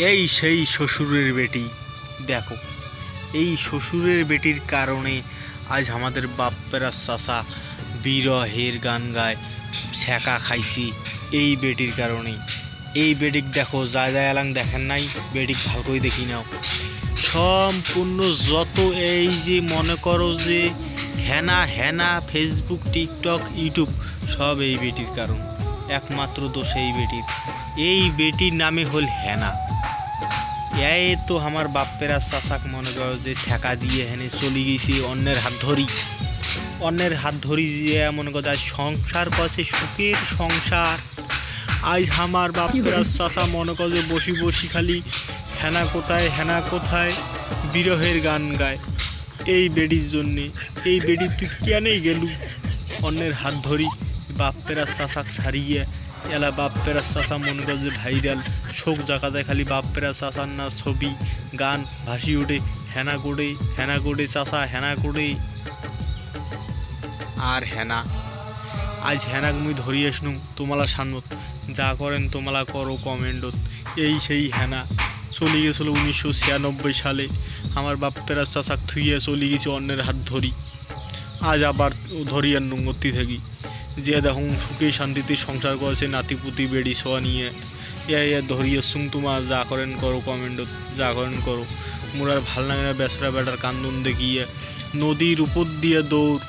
এই সেই শ্বশুরের বেটি দেখো, এই শ্বশুরের বেটির কারণে আজ আমাদের বাপ্পেরা চাচা বিরহের গান গায়, ছ্যাঁকা খাইছি এই বেটির কারণে। এই বেটিক দেখো, যায় যায় এলাং দেখেন নাই, বেটিক ভালো করে দেখি নাও। সম্পূর্ণ যত এই যে মনে করো যে হেনা হেনা ফেসবুক টিকটক ইউটিউব সব এই বেটির কারণ, একমাত্র দোষ এই বেটির। এই বেটির নামে হল হেনা। এই তো আমার বাপ্পেরা চাচাক মনে করো যে ছ্যাঁকা দিয়ে হেনে চলে গেছি অন্যের হাত ধরি, অন্যের হাত ধরি দিয়ে মনে করো আজ সংসার করছে, সুখের সংসার। আজ আমার বাপ্পেরা চাচা মনে করো যে বসি বসি খালি হেনা কোথায় হেনা কোথায় বিরহের গান গায় এই বেডির জন্যে। এই বেডি তুই কেনই গেলু অন্যের হাত ধরি, বাপ্পেরা চাচাক ছাড়িয়ে এলা বাপ্পেরা চাচা মনে কর যে ভাইরাল, শোক জায়গা যায় খালি বাপ্পেরা চাচার না ছবি গান ভাসি ওঠে, হেনা করে চাচা হেনা করে। আর হেনা আজ হেনাক মুই ধরি আসনু তোমালা সামনত, যা করেন তোমালা করো কমেন্টত। এই সেই হেনা চলে গেছিলো 1996 সালে, আমার বাপ্পেরা চাচাক থুইয়ে চলে গেছি অন্যের হাত ধরি। আজ আবার ধরি আর নঙ্গতি থাকি যে দেখুন সুখে শান্তিতে সংসার করেছে নাতিপুতি বেড়ি সোয়া নিয়ে। এ ধরিয়ে সুং তোমার যা করেন করো কমেন্টত, যা করেন করো। মোরার ভাল লাগে না বেসরা বেটার কান্দন দেখিয়ে। নদীর উপর দিয়ে দৌড়,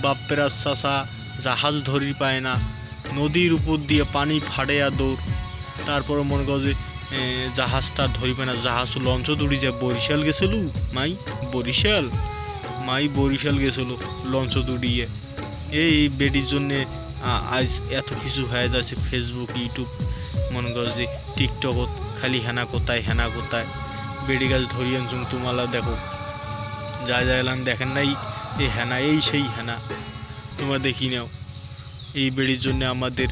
বাপ্পেরা চাচা জাহাজ ধরি পায় না, নদীর উপর দিয়ে পানি ফাড়েয়া দৌড়। তারপরে মনে করো যে জাহাজটা ধরি পায় না, জাহাজ লঞ্চ দৌড়ি যায়। বরিশাল গেছিলু মাই, বরিশাল গেছিলো লঞ্চ দৌড়িয়ে। এই বেডির জন্যে আজ এত কিছু হয়ে যাচ্ছে ফেসবুক ইউটিউব মনে করো যে টিকটকত খালি হেনা কোথায় বেডি গাছ ধরিয়ে আনছুন তোমালা দেখো, যা যা এলাম দেখেন নাই এই হেনা, এই সেই হেনা তোমরা দেখি নাও। এই বেডির জন্য আমাদের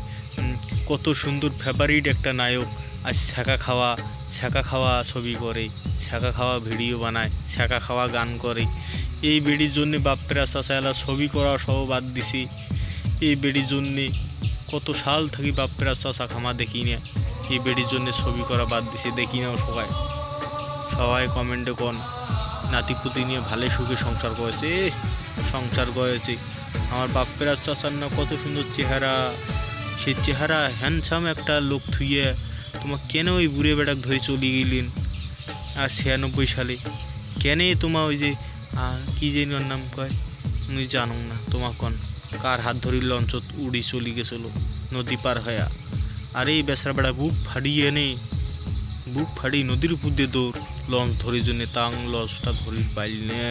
কত সুন্দর ফেভারিট একটা নায়ক আজ ছ্যাঁকা খাওয়া ছবি করে, ছ্যাঁকা খাওয়া ভিডিও বানায়, ছ্যাঁকা খাওয়া গান করে। এই বেডির জন্যে বাপ্পেরা চাচা এলা ছবি করা সব বাদ দিছি। এই বেডির জন্যে কত সাল থাকি বাপ্পেরা চাচা খামা দেখি না, এই বেডির জন্যে ছবি করা বাদ দিছি। দেখি নাও সবাই কমেন্টে কোন নাতিপুতি নিয়ে ভালো সুখে সংসার করেছে। আমার বাপ্পেরা চাচার না কত সুন্দর চেহারা, সে চেহারা হ্যান্ডসাম একটা লোক থুইয়ে তোমার কেন ওই বুড়ে বেটাক ধরে চলে গেলেন। আর 96 সালে কেন তোমার ওই যে কি যেন ওর নাম কয় তুমি জানো না, তোমার কন কার হাত ধরি লঞ্চত উড়ি চলে গেছিলো নদী পার হয়া। আর এই বেসরা বেড়া বুক ফাড়ি নদীর উপর দিয়ে দৌড় লঞ্চ ধরির জন্যে, তাং লঞ্চটা ধরি পাইল না।